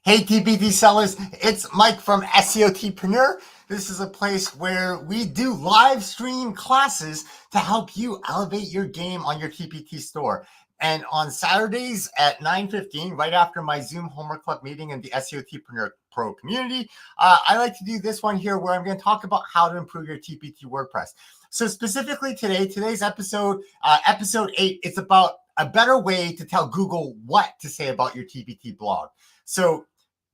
Hey, TPT sellers, it's Mike from SEOTpreneur. This is a place where we do live stream classes to help you elevate your game on your TPT store. And on Saturdays at 9:15, right after my Zoom homework club meeting in the SEOTpreneur PRO community, I like to do this one here where I'm going to talk about how to improve your TPT WordPress. So specifically today's episode, episode 8, it's about a better way to tell Google what to say about your TPT blog. So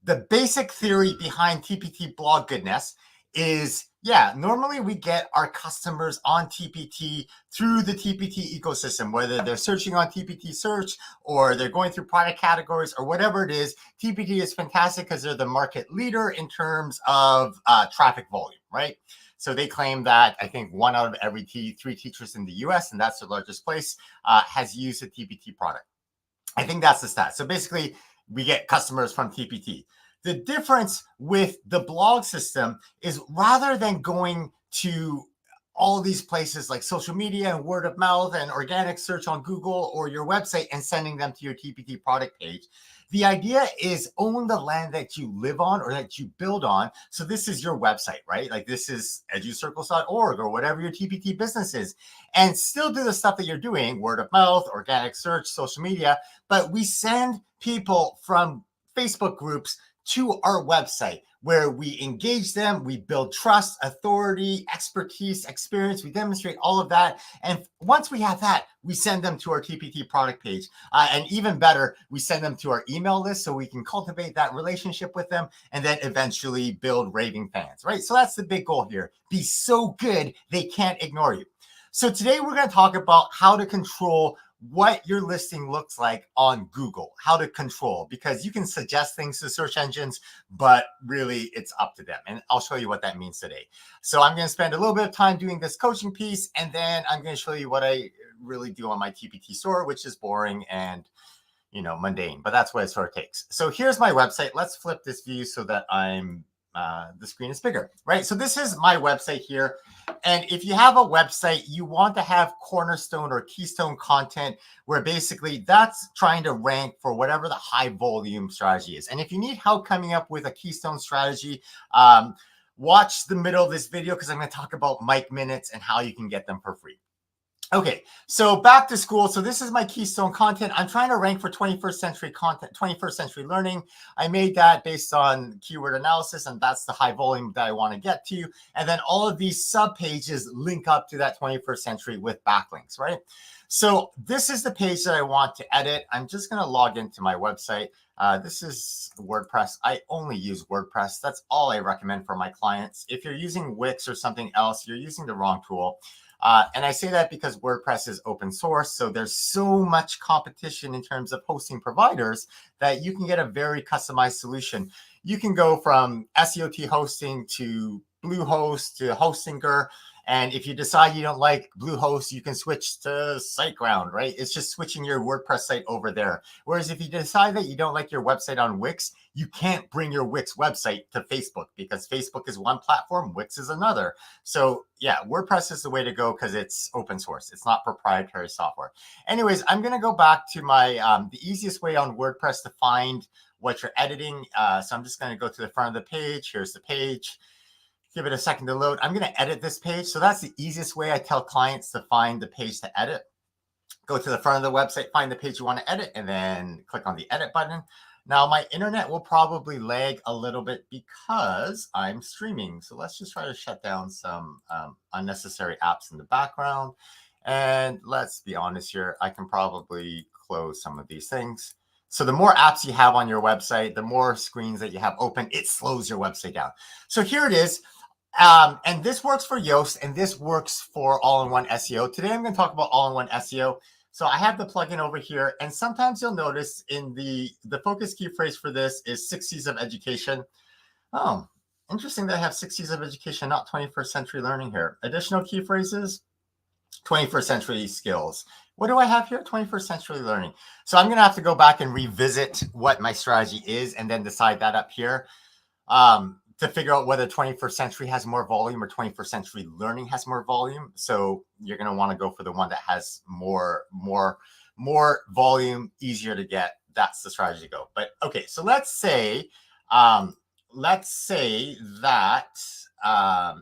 the basic theory behind TPT blog goodness is, normally we get our customers on TPT through the TPT ecosystem, whether they're searching on TPT search or they're going through product categories or whatever it is. TPT is fantastic because they're the market leader in terms of traffic volume, right? So they claim that I think 1 out of every 3 teachers in the US, and that's the largest place, has used a TPT product. I think that's the stat. So basically, we get customers from TPT. The difference with the blog system is rather than going to all these places like social media and word of mouth and organic search on Google or your website and sending them to your TPT product page, the idea is own the land that you live on or that you build on. So this is your website, right? Like this is educircles.org or whatever your TPT business is, and still do the stuff that you're doing, word of mouth, organic search, social media, but we send people from Facebook groups to our website where we engage them, we build trust, authority, expertise, experience, we demonstrate all of that. And once we have that, we send them to our TPT product page. And even better, we send them to our email list so we can cultivate that relationship with them and then eventually build raving fans, right? So that's the big goal here. Be so good, they can't ignore you. So today we're going to talk about how to control what your listing looks like on Google, how to control, because you can suggest things to search engines, but really it's up to them. And I'll show you what that means today. So I'm going to spend a little bit of time doing this coaching piece, and then I'm going to show you what I really do on my TPT store, which is boring and, mundane, but that's what it sort of takes. So here's my website. Let's flip this view so that the screen is bigger, right? So this is my website here. And if you have a website, you want to have cornerstone or keystone content where basically that's trying to rank for whatever the high volume strategy is. And if you need help coming up with a keystone strategy, watch the middle of this video because I'm going to talk about mic minutes and how you can get them for free. Okay, so back to school. So this is my keystone content. I'm trying to rank for 21st century content, 21st century learning. I made that based on keyword analysis, and that's the high volume that I want to get to. And then all of these sub pages link up to that 21st century with backlinks, right? So this is the page that I want to edit. I'm just going to log into my website. This is WordPress. I only use WordPress. That's all I recommend for my clients. If you're using Wix or something else, you're using the wrong tool. And I say that because WordPress is open source, so there's so much competition in terms of hosting providers that you can get a very customized solution. You can go from SEOT hosting to Bluehost to Hostinger. And if you decide you don't like Bluehost, you can switch to SiteGround, right? It's just switching your WordPress site over there. Whereas if you decide that you don't like your website on Wix, you can't bring your Wix website to Facebook because Facebook is one platform, Wix is another. So WordPress is the way to go because it's open source. It's not proprietary software. Anyways, I'm going to go back to my the easiest way on WordPress to find what you're editing. So I'm just going to go to the front of the page. Here's the page. Give it a second to load. I'm going to edit this page. So that's the easiest way I tell clients to find the page to edit. Go to the front of the website, find the page you want to edit, and then click on the edit button. Now, my internet will probably lag a little bit because I'm streaming. So let's just try to shut down some unnecessary apps in the background. And let's be honest here, I can probably close some of these things. So the more apps you have on your website, the more screens that you have open, it slows your website down. So here it is. And this works for Yoast, and this works for All-in-One SEO. Today, I'm going to talk about All-in-One SEO. So I have the plugin over here, and sometimes you'll notice in the focus key phrase for this is 6 C's of education. Oh, interesting that I have 6 C's of education, not 21st century learning here. Additional key phrases, 21st century skills. What do I have here? 21st century learning. So I'm going to have to go back and revisit what my strategy is and then decide that up here. To figure out whether 21st century has more volume or 21st century learning has more volume. So you're going to want to go for the one that has more volume, easier to get that's the strategy to go. But okay, so let's say that,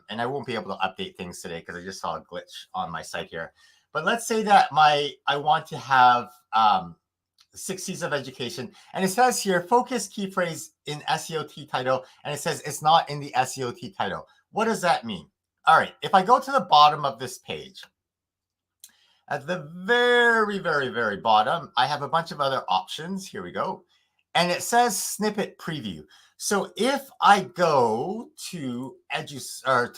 and I won't be able to update things today because I just saw a glitch on my site here. But let's say that I want to have 6 C's of education, and it says here focus key phrase in SEOT title, and it says it's not in the SEOT title. What does that mean? All right, if I go to the bottom of this page, at the very, very, very bottom, I have a bunch of other options. Here we go. And it says snippet preview. So if I go to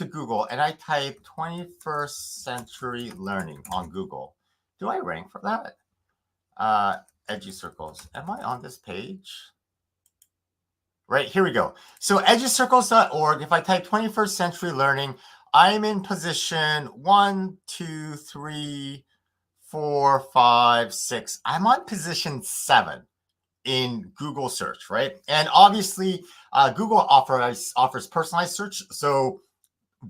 Google and I type 21st century learning on Google, do I rank for that? EduCircles. Am I on this page? Right, here we go. So educircles.org, if I type 21st century learning, I'm in position 1, 2, 3, 4, 5, 6. I'm on position 7 in Google search, right? And obviously, Google offers personalized search. So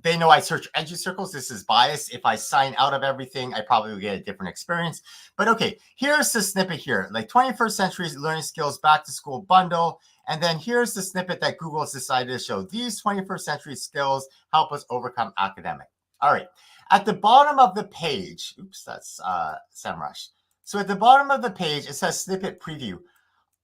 they know I search EduCircles. This is biased. If I sign out of everything, I probably will get a different experience. But okay, here's the snippet here, like 21st century learning skills back to school bundle. And then here's the snippet that Google has decided to show. These 21st century skills help us overcome academic. All right. At the bottom of the page, oops, that's SEMrush. So at the bottom of the page, it says snippet preview.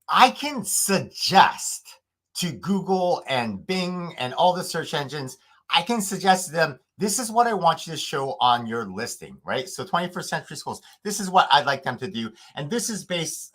I can suggest to Google and Bing and all the search engines, I can suggest to them, this is what I want you to show on your listing, right? So 21st century schools, this is what I'd like them to do. And this is based,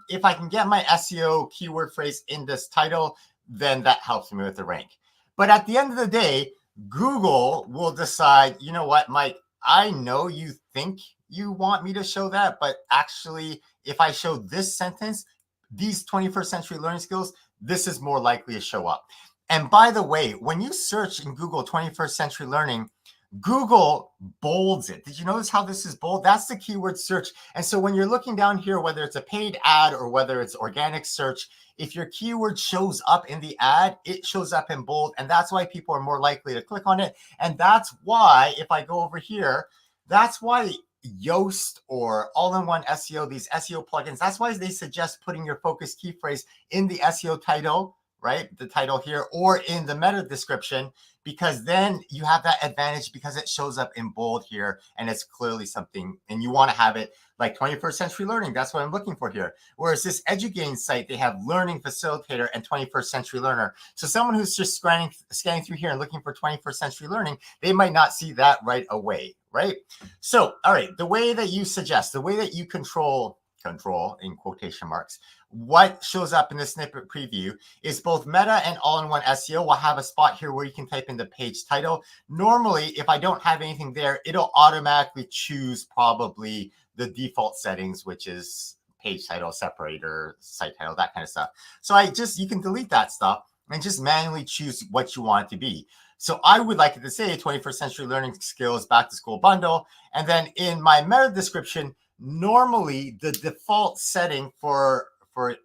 if I can get my SEO keyword phrase in this title, then that helps me with the rank. But at the end of the day, Google will decide, you know what, Mike, I know you think you want me to show that, but actually, if I show this sentence, these 21st century learning skills, this is more likely to show up. And by the way, when you search in Google 21st century learning, Google bolds it. Did you notice how this is bold? That's the keyword search. And so when you're looking down here, whether it's a paid ad or whether it's organic search, if your keyword shows up in the ad, it shows up in bold. And that's why people are more likely to click on it. And that's why, if I go over here, that's why Yoast or AllinOne SEO, these SEO plugins, that's why they suggest putting your focus key phrase in the SEO title, right? The title here, or in the meta description, because then you have that advantage because it shows up in bold here and it's clearly something, and you want to have it like 21st century learning. That's what I'm looking for here. Whereas this EduGain site, they have learning facilitator and 21st century learner. So someone who's just scanning through here and looking for 21st century learning, they might not see that right away, right? So, all right, the way that you suggest, the way that you control in quotation marks, what shows up in the snippet preview is both Meta and All-in-One SEO will have a spot here where you can type in the page title. Normally, if I don't have anything there, it'll automatically choose probably the default settings, which is page title, separator, site title, that kind of stuff. So you can delete that stuff and just manually choose what you want it to be. So I would like it to say 21st century learning skills back to school bundle. And then in my meta description, normally the default setting for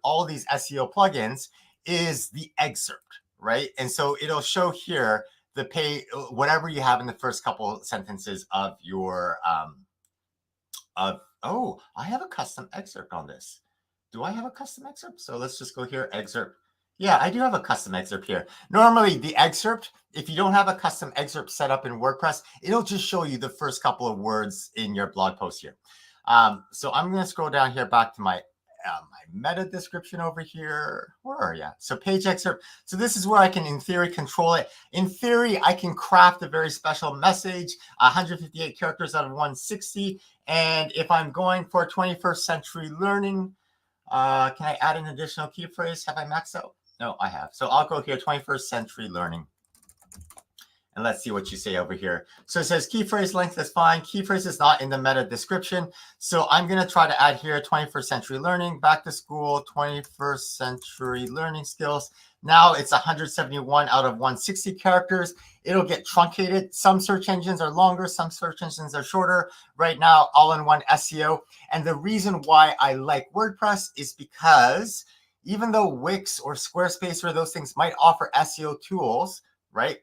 all these SEO plugins is the excerpt, right? And so it'll show here the pay, whatever you have in the first couple sentences of your, oh, I have a custom excerpt on this. Do I have a custom excerpt? So let's just go here, excerpt. Yeah, I do have a custom excerpt here. Normally the excerpt, if you don't have a custom excerpt set up in WordPress, it'll just show you the first couple of words in your blog post here. So I'm going to scroll down here back to my meta description over here. Where are you? So page excerpt. So this is where I can, in theory, control it. In theory, I can craft a very special message, 158 characters out of 160. And if I'm going for 21st century learning, can I add an additional key phrase? Have I maxed out? No, I have. So I'll go here, 21st century learning. And let's see what you say over here. So it says key phrase length is fine. Key phrase is not in the meta description. So I'm going to try to add here 21st century learning, back to school, 21st century learning skills. Now it's 171 out of 160 characters. It'll get truncated. Some search engines are longer. Some search engines are shorter. Right now, All-in-One SEO. And the reason why I like WordPress is because even though Wix or Squarespace or those things might offer SEO tools, right?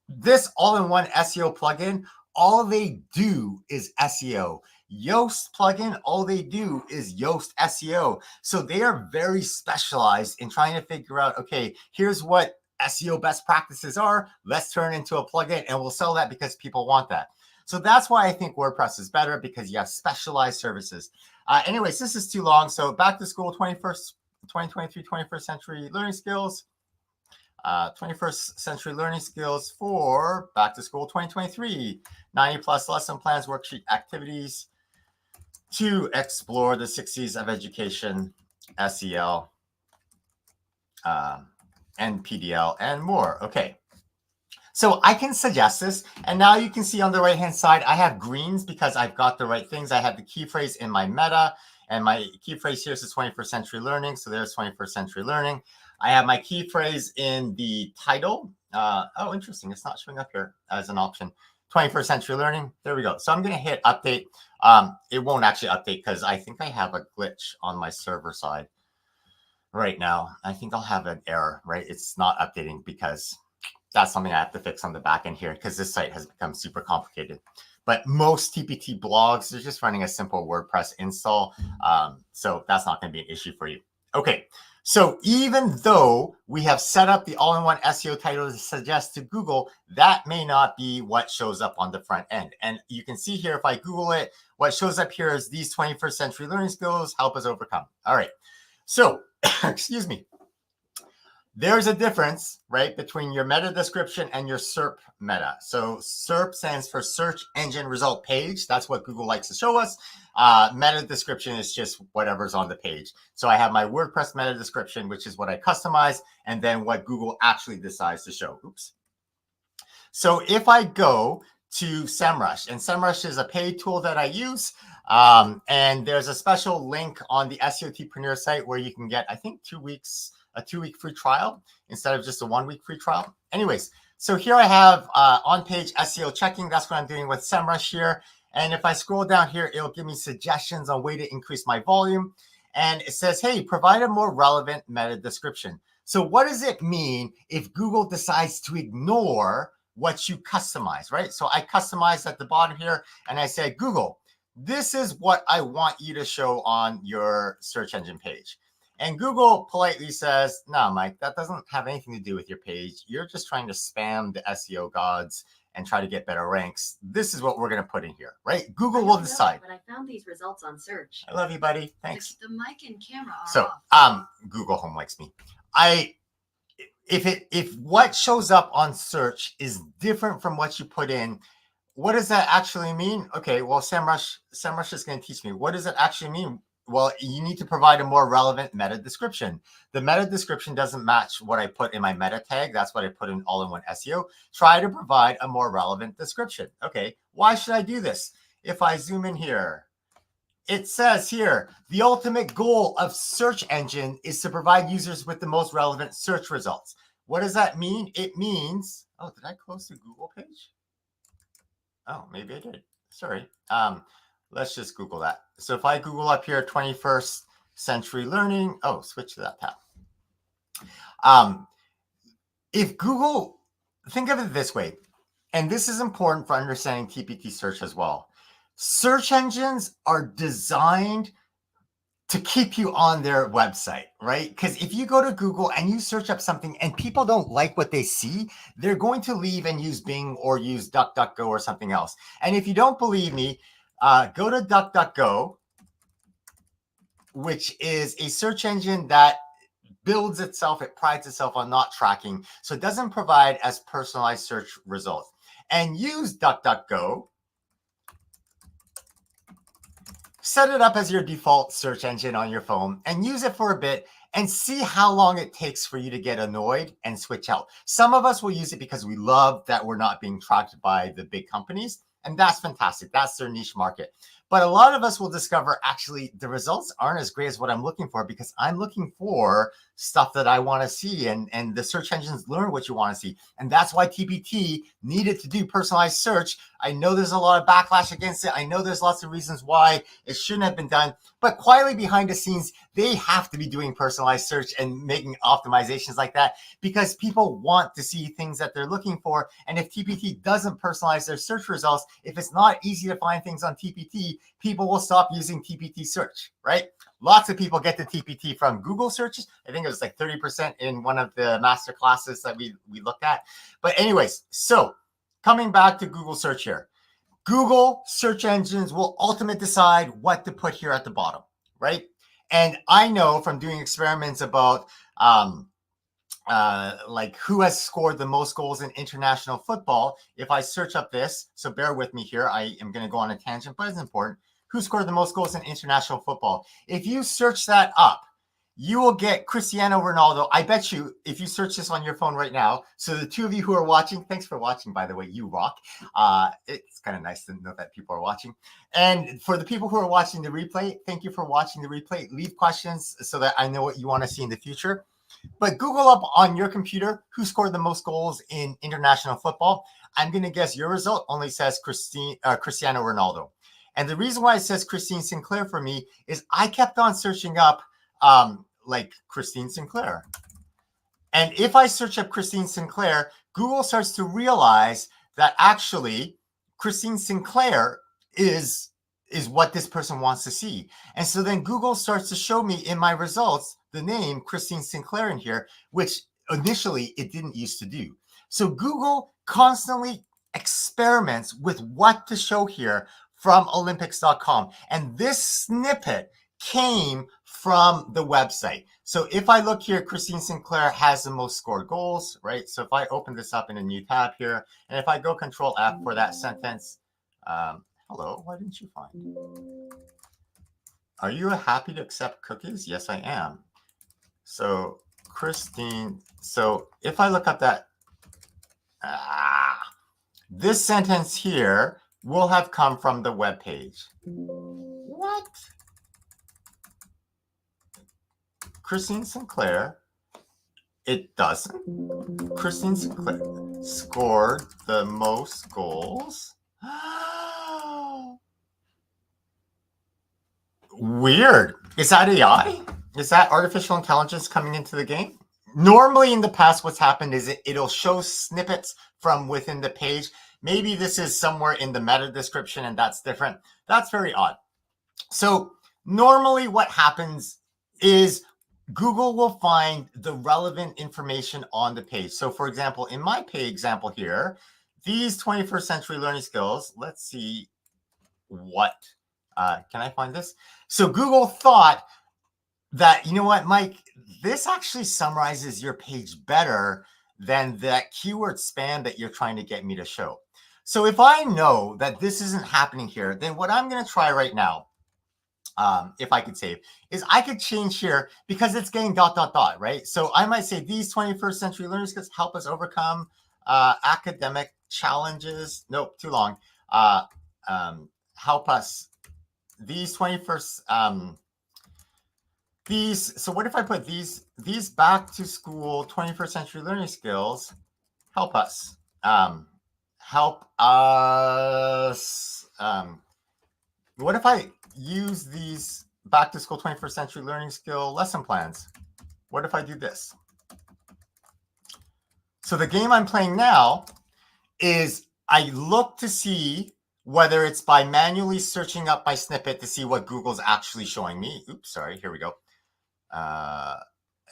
This all-in-one SEO plugin, all they do is SEO. Yoast plugin, all they do is Yoast SEO. So they are very specialized in trying to figure out, okay, here's what SEO best practices are. Let's turn it into a plugin and we'll sell that because people want that. So that's why I think WordPress is better, because you have specialized services. Anyways, this is too long. So back to school 2023, 21st century learning skills. 21st century learning skills for back to school 2023, 90 plus lesson plans, worksheet activities to explore the 60s of education, SEL, and PDL, and more. Okay. So I can suggest this, and now you can see on the right-hand side, I have greens because I've got the right things. I have the key phrase in my meta, and my key phrase here is 21st century learning. So there's 21st century learning. I have my key phrase in the title. Oh, interesting. It's not showing up here as an option. 21st century learning. There we go. So I'm going to hit update. It won't actually update because I think I have a glitch on my server side right now. I think I'll have an error, right? It's not updating because that's something I have to fix on the back end here because this site has become super complicated. But most TPT blogs, they're just running a simple WordPress install. So that's not going to be an issue for you. Okay. So even though we have set up the all-in-one SEO title to suggest to Google, that may not be what shows up on the front end. And you can see here, if I Google it, what shows up here is these 21st century learning skills help us overcome. All right. So, excuse me. There's a difference, right, between your meta description and your SERP meta. So SERP stands for search engine result page. That's what Google likes to show us. Meta description is just whatever's on the page. So I have my WordPress meta description, which is what I customize, and then what Google actually decides to show. Oops. So if I go to SEMrush, and SEMrush is a paid tool that I use, and there's a special link on the SEOTpreneur site where you can get, I think, a 2-week free trial instead of just a 1-week free trial. Anyways, so here I have on page SEO checking. That's what I'm doing with SEMrush here. And if I scroll down here, it'll give me suggestions on way to increase my volume. And it says, hey, provide a more relevant meta description. So what does it mean if Google decides to ignore what you customize, right? So I customized at the bottom here and I said, Google, this is what I want you to show on your search engine page. And Google politely says, no, Mike, that doesn't have anything to do with your page. You're just trying to spam the SEO gods and try to get better ranks. This is what we're going to put in here, right? Google will decide. But I found these results on search. I love you, buddy. Thanks. The mic and camera are so, off. Google Home likes me. If what shows up on search is different from what you put in, what does that actually mean? Okay, well, SEMrush is going to teach me. What does it actually mean? Well, you need to provide a more relevant meta description. The meta description doesn't match what I put in my meta tag. That's what I put in all-in-one SEO. Try to provide a more relevant description. Okay, why should I do this? If I zoom in here, it says here, the ultimate goal of search engine is to provide users with the most relevant search results. What does that mean? It means, oh, did I close the Google page? Oh, maybe I did. Sorry. Let's just Google that. So if I Google up here, 21st century learning, oh, switch to that tab. If Google, think of it this way, and this is important for understanding TPT search as well. Search engines are designed to keep you on their website, right? Because if you go to Google and you search up something and people don't like what they see, they're going to leave and use Bing or use DuckDuckGo or something else. And if you don't believe me, go to DuckDuckGo, which is a search engine that builds itself, it prides itself on not tracking, so it doesn't provide as personalized search results. And use DuckDuckGo, set it up as your default search engine on your phone and use it for a bit and see how long it takes for you to get annoyed and switch out. Some of us will use it because we love that we're not being tracked by the big companies. And that's fantastic. That's their niche market. But a lot of us will discover actually the results aren't as great as what I'm looking for because I'm looking for stuff that I want to see. And the search engines learn what you want to see. And that's why TPT needed to do personalized search. I know there's a lot of backlash against it. I know there's lots of reasons why it shouldn't have been done. But quietly behind the scenes, they have to be doing personalized search and making optimizations like that because people want to see things that they're looking for. And if TPT doesn't personalize their search results, if it's not easy to find things on TPT, people will stop using TPT search, right? Lots of people get the TPT from Google searches. I think it was like 30% in one of the master classes that we looked at. But anyways, so coming back to Google search here. Google search engines will ultimately decide what to put here at the bottom, right? And I know from doing experiments about like who has scored the most goals in international football. If I search up this, so bear with me here, I am going to go on a tangent, but it's important. Who scored the most goals in international football? If you search that up, you will get Cristiano Ronaldo. I bet you if you search this on your phone right now. So the two of you who are watching, thanks for watching, by the way, you rock. It's kind of nice to know that people are watching. And for the people who are watching the replay, thank you for watching the replay. Leave questions so that I know what you want to see in the future. But Google up on your computer who scored the most goals in international football. I'm going to guess your result only says Cristiano Ronaldo. And the reason why it says Christine Sinclair for me is I kept on searching up like Christine Sinclair. And if I search up Christine Sinclair, Google starts to realize that actually Christine Sinclair is what this person wants to see. And so then Google starts to show me in my results the name Christine Sinclair in here, which initially it didn't used to do. So Google constantly experiments with what to show here from Olympics.com. And this snippet came from the website. So if I look here, Christine Sinclair has the most scored goals, right? So if I open this up in a new tab here, and if I go Control F for that sentence, hello, why didn't you find? Are you happy to accept cookies? Yes, I am. So Christine, so if I look up that, this sentence here will have come from the web page. What? Christine Sinclair, it doesn't. Christine Sinclair scored the most goals. Weird. Is that AI? Is that artificial intelligence coming into the game? Normally in the past, what's happened is it'll show snippets from within the page. Maybe this is somewhere in the meta description and that's different. That's very odd. So normally what happens is Google will find the relevant information on the page. So for example, in my page example here, these 21st century learning skills, let's see what, can I find this? So Google thought that, you know what, Mike, this actually summarizes your page better than that keyword span that you're trying to get me to show. So if I know that this isn't happening here, then what I'm going to try right now, if I could save, is I could change here because it's getting ... right? So I might say these 21st century learning skills help us overcome academic challenges. Nope, too long. Help us. These 21st, so what if I put these back to school 21st century learning skills help us. Help us. What if I use these back to school 21st century learning skill lesson plans? What if I do this? So the game I'm playing now is I look to see whether it's by manually searching up my snippet to see what Google's actually showing me. Oops, sorry, here we go.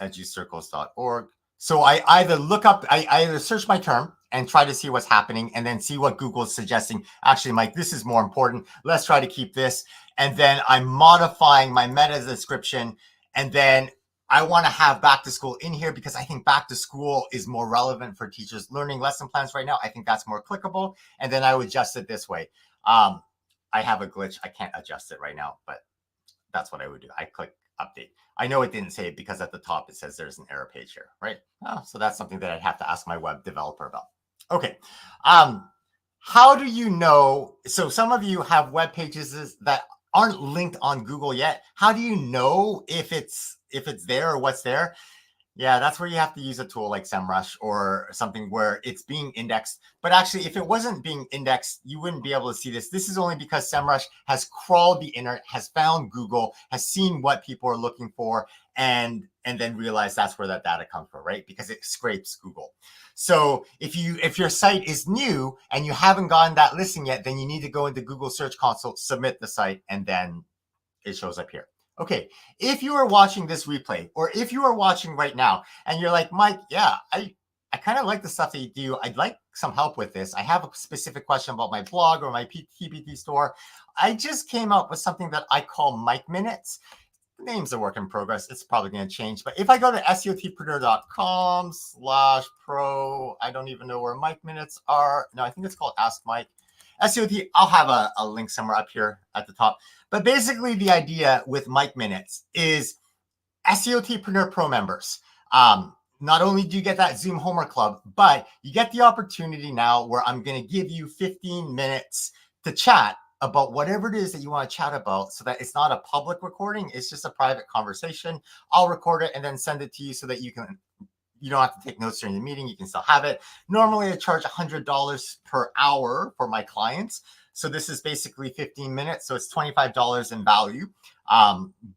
educircles.org. So I either look up, I either search my term and try to see what's happening and then see what Google's suggesting. Actually, Mike, this is more important. Let's try to keep this. And then I'm modifying my meta description. And then I want to have back to school in here because I think back to school is more relevant for teachers learning lesson plans right now. I think that's more clickable. And then I would adjust it this way. I have a glitch. I can't adjust it right now, but that's what I would do. I click update. I know it didn't say it because at the top it says there's an error page here, right? Oh, so that's something that I'd have to ask my web developer about. Okay. How do you know? So some of you have web pages that aren't linked on Google yet. How do you know if it's there or what's there? Yeah, that's where you have to use a tool like SEMrush or something where it's being indexed. But actually, if it wasn't being indexed, you wouldn't be able to see this. This is only because SEMrush has crawled the internet, has found Google, has seen what people are looking for, and then realized that's where that data comes from, right? Because it scrapes Google. So if your site is new and you haven't gotten that listing yet, then you need to go into Google Search Console, submit the site, and then it shows up here. Okay, if you are watching this replay, or if you are watching right now and you're like, Mike, yeah, I kind of like the stuff that you do. I'd like some help with this. I have a specific question about my blog or my TPT store. I just came up with something that I call Mike Minutes. The name's a work in progress. It's probably going to change. But if I go to SEOTpreneur.com/pro, I don't even know where Mike Minutes are. No, I think it's called Ask Mike. SEOT, I'll have a link somewhere up here at the top. But basically, the idea with Mike Minutes is SEOTpreneur Pro members. Not only do you get that Zoom homework club, but you get the opportunity now where I'm going to give you 15 minutes to chat about whatever it is that you want to chat about, so that it's not a public recording. It's just a private conversation. I'll record it and then send it to you so that you don't have to take notes during the meeting. You can still have it. Normally, I charge $100 per hour for my clients. So this is basically 15 minutes. So it's $25 in value.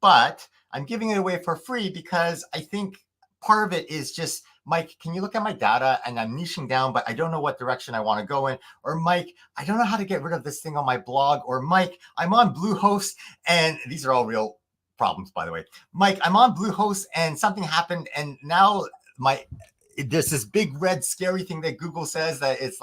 But I'm giving it away for free because I think part of it is just, Mike, can you look at my data? And I'm niching down, but I don't know what direction I want to go in. Or Mike, I don't know how to get rid of this thing on my blog. Or Mike, I'm on Bluehost. And these are all real problems, by the way. Mike, I'm on Bluehost and something happened. And now there's this big red scary thing that Google says that it's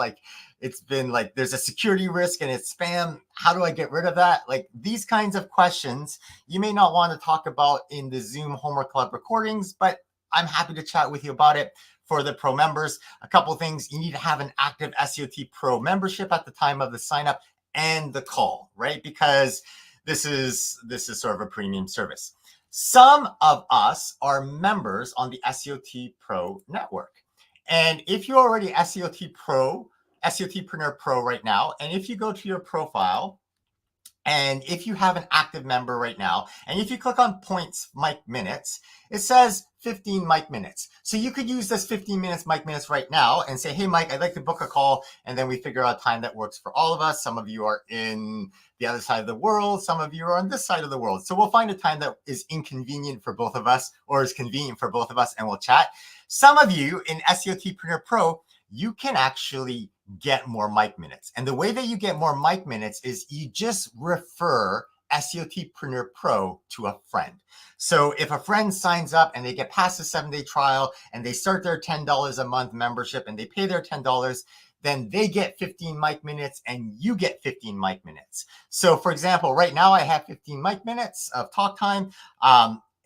been like there's a security risk and it's spam. How do I get rid of that? Like these kinds of questions you may not want to talk about in the Zoom Homework Club recordings, but I'm happy to chat with you about it. For the pro members, a couple of things: you need to have an active SEOT Pro membership at the time of the sign up and the call, right? Because this is sort of a premium service. Some of us are members on the SEOT Pro network. And if you're already SEOTpreneur Pro right now, and if you go to your profile, and if you have an active member right now, and if you click on points Mike Minutes, it says 15 Mike Minutes. So you could use this 15 minutes Mike Minutes right now and say, hey, Mike, I'd like to book a call. And then we figure out a time that works for all of us. Some of you are in the other side of the world. Some of you are on this side of the world. So we'll find a time that is inconvenient for both of us or is convenient for both of us, and we'll chat. Some of you in SEOTpreneur Pro, you can actually get more Mike Minutes. And the way that you get more Mike Minutes is you just refer SEOTpreneur Pro to a friend. So if a friend signs up and they get past the 7-day trial and they start their $10 a month membership and they pay their $10, then they get 15 Mike Minutes and you get 15 Mike Minutes. So for example, right now I have 15 Mike Minutes of talk time.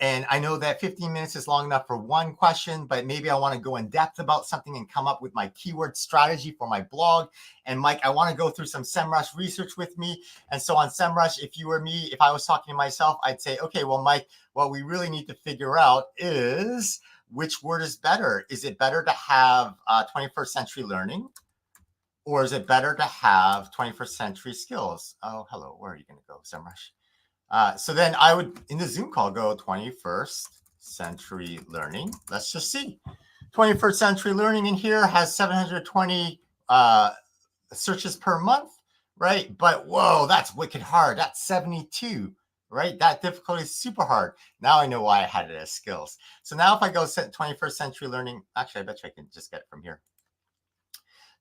And I know that 15 minutes is long enough for one question, but maybe I want to go in depth about something and come up with my keyword strategy for my blog. And Mike, I want to go through some SEMrush research with me. And so on SEMrush, if you were me, if I was talking to myself, I'd say, okay, well, Mike, what we really need to figure out is which word is better. Is it better to have 21st century learning? Or is it better to have 21st century skills? Oh, hello, where are you going to go, SEMrush? So then I would, in the Zoom call, go 21st century learning. Let's just see. 21st century learning in here has 720 searches per month, right? But whoa, that's wicked hard. That's 72, right? That difficulty is super hard. Now I know why I had it as skills. So now if I go set 21st century learning, actually, I bet you I can just get it from here.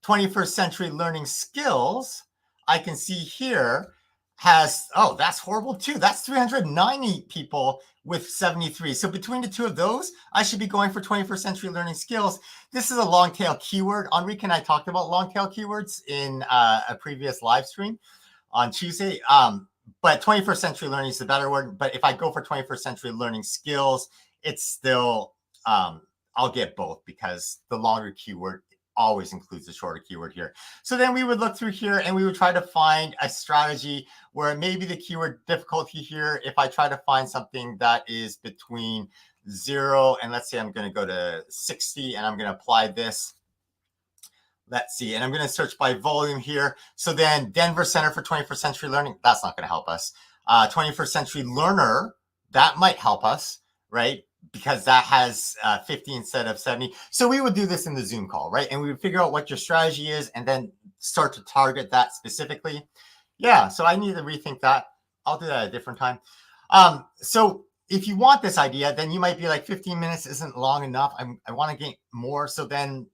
21st century learning skills, I can see here has, oh, that's horrible too. That's 390 people with 73. So between the two of those, I should be going for 21st century learning skills. This is a long tail keyword. Enrique and I talked about long tail keywords in a previous live stream on Tuesday. But 21st century learning is the better word. But if I go for 21st century learning skills, it's still, I'll get both because the longer keyword always includes the shorter keyword here. So then we would look through here and we would try to find a strategy where maybe the keyword difficulty here, if I try to find something that is between 0 and let's say I'm going to go to 60 and I'm going to apply this. Let's see. And I'm going to search by volume here. So then Denver Center for 21st Century Learning, that's not going to help us. 21st Century Learner, that might help us, right? because that has 50 instead of 70. So we would do this in the Zoom call, right? And we would figure out what your strategy is and then start to target that specifically. Yeah, so I need to rethink that. I'll do that at a different time. So if you want this idea, then you might be like 15 minutes isn't long enough. I want to get more. So then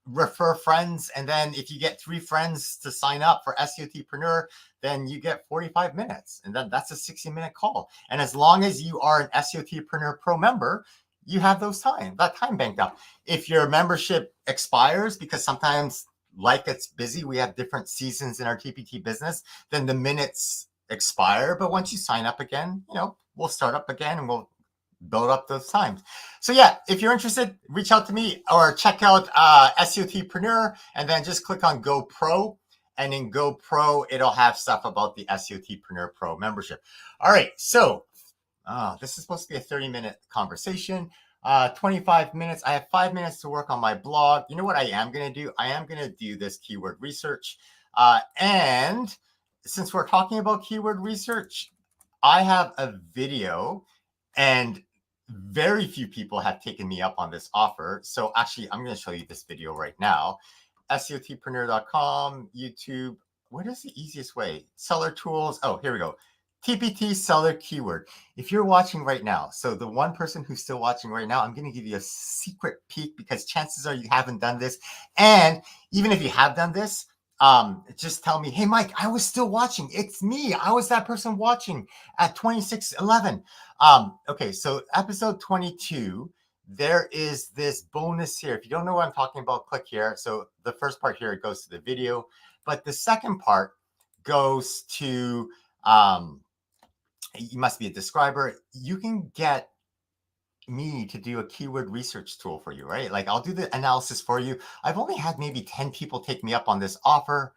refer friends. And then if you get 3 friends to sign up for SEOTpreneur, then you get 45 minutes. And then that's a 60-minute call. And as long as you are an SEOTpreneur Pro member, you have that time banked up. If your membership expires, because sometimes life gets busy, we have different seasons in our TPT business, then the minutes expire. But once you sign up again, we'll start up again and we'll build up those times. So yeah, if you're interested, reach out to me or check out SEOTpreneur and then just click on Go Pro. And in Go Pro, it'll have stuff about the SEOTpreneur Pro membership. All right, so this is supposed to be a 30-minute conversation. 25 minutes. I have 5 minutes to work on my blog. You know what I am going to do? I am going to do this keyword research. And since we're talking about keyword research, I have a video, and very few people have taken me up on this offer. So actually, I'm going to show you this video right now. SEOTpreneur.com, YouTube. What is the easiest way? Seller tools. Oh, here we go. TPT seller keyword. If you're watching right now, so the one person who's still watching right now, I'm going to give you a secret peek because chances are you haven't done this. And even if you have done this, just tell me, hey, Mike, I was still watching. It's me. I was that person watching at 2611. Okay, so episode 22, there is this bonus here. If you don't know what I'm talking about, click here. So the first part here, it goes to the video, but the second part goes to, you must be a describer. You can get me to do a keyword research tool for you, right? Like I'll do the analysis for you. I've only had maybe 10 people take me up on this offer.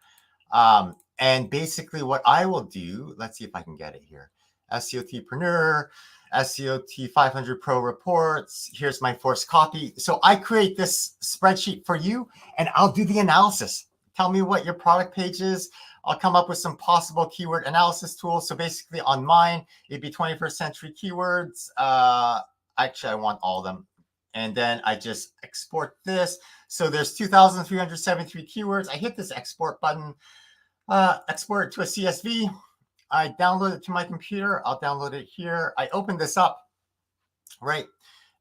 And basically what I will do, let's see if I can get it here. SEOTpreneur, SEOT 500 Pro reports. Here's my first copy. So I create this spreadsheet for you and I'll do the analysis. Tell me what your product page is. I'll come up with some possible keyword analysis tools. So basically on mine, it'd be 21st century keywords. Actually, I want all of them. And then I just export this. So there's 2,373 keywords. I hit this export button, export it to a CSV. I download it to my computer. I'll download it here. I open this up, right?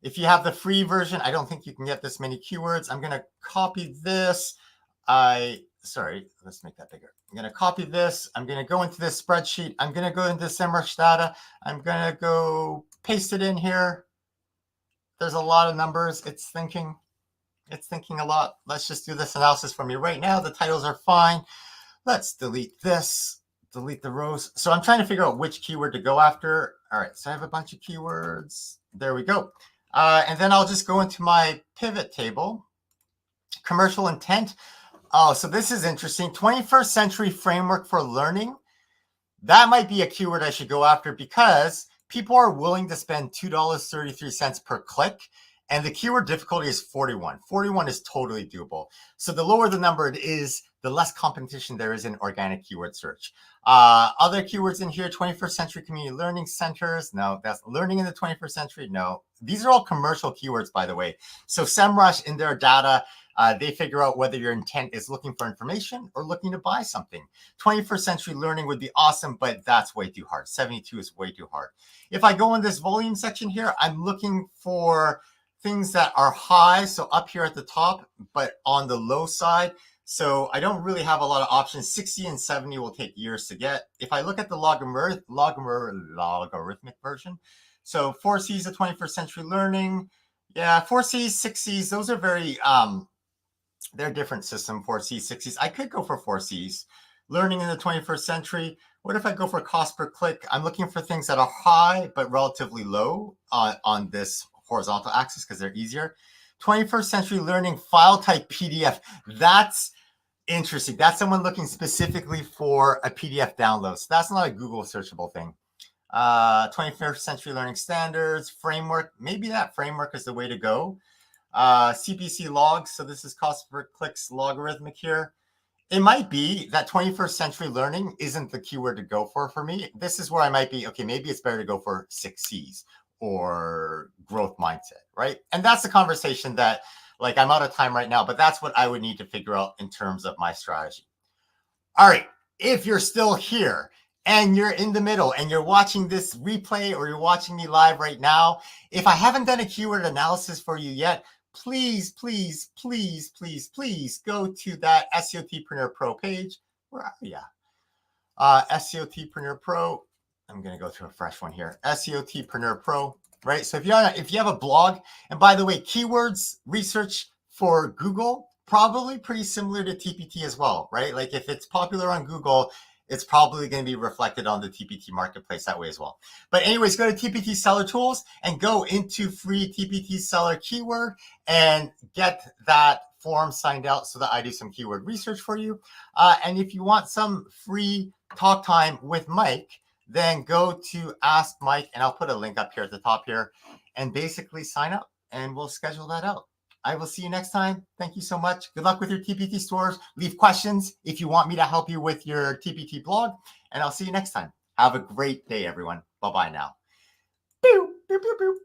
If you have the free version, I don't think you can get this many keywords. I'm going to copy this. Sorry, let's make that bigger. I'm going to copy this. I'm going to go into this spreadsheet. I'm going to go into SEMrush data. I'm going to go paste it in here. There's a lot of numbers. It's thinking a lot. Let's just do this analysis for me right now. The titles are fine. Let's delete this, delete the rows. So I'm trying to figure out which keyword to go after. All right, so I have a bunch of keywords. There we go. And then I'll just go into my pivot table. Commercial intent. Oh, so this is interesting. 21st century framework for learning. That might be a keyword I should go after because people are willing to spend $2.33 per click, and the keyword difficulty is 41. 41 is totally doable. So the lower the number it is, the less competition there is in organic keyword search. Other keywords in here, 21st century community learning centers. No, that's learning in the 21st century. No, these are all commercial keywords, by the way. So SEMrush in their data, they figure out whether your intent is looking for information or looking to buy something. 21st century learning would be awesome, but that's way too hard. 72 is way too hard. If I go in this volume section here, I'm looking for things that are high. So up here at the top, but on the low side. So I don't really have a lot of options. 60 and 70 will take years to get. If I look at the logarithmic version, so 4Cs of 21st century learning. Yeah, 4Cs, 6Cs, those are very, they're different system, 4Cs, 6Cs. I could go for 4Cs. Learning in the 21st century. What if I go for cost per click? I'm looking for things that are high, but relatively low on this horizontal axis because they're easier. 21st century learning file type PDF. That's interesting. That's someone looking specifically for a PDF download. So that's not a Google searchable thing. 21st century learning standards, framework. Maybe that framework is the way to go. CPC logs. So this is cost per clicks logarithmic here. It might be that 21st century learning isn't the keyword to go for me. This is where I might be, okay, maybe it's better to go for 6Cs or growth mindset, right? And that's the conversation that, like, I'm out of time right now, but that's what I would need to figure out in terms of my strategy. All right. If you're still here and you're in the middle and you're watching this replay or you're watching me live right now, if I haven't done a keyword analysis for you yet, please, please, please, please, please go to that SEOTpreneur Pro page. Where are you? SEOTpreneur Pro. I'm going to go to a fresh one here. SEOTpreneur Pro, right? So if you have a blog, and by the way, keywords research for Google, probably pretty similar to TPT as well, right? Like if it's popular on Google, it's probably going to be reflected on the TPT marketplace that way as well. But anyways, go to TPT Seller Tools and go into free TPT Seller keyword and get that form signed out so that I do some keyword research for you. And if you want some free talk time with Mike, then go to Ask Mike, and I'll put a link up here at the top here, and basically sign up and we'll schedule that out. I will see you next time. Thank you so much. Good luck with your TPT stores. Leave questions if you want me to help you with your TPT blog, and I'll see you next time. Have a great day, everyone. Bye-bye now. Pew, pew, pew, pew.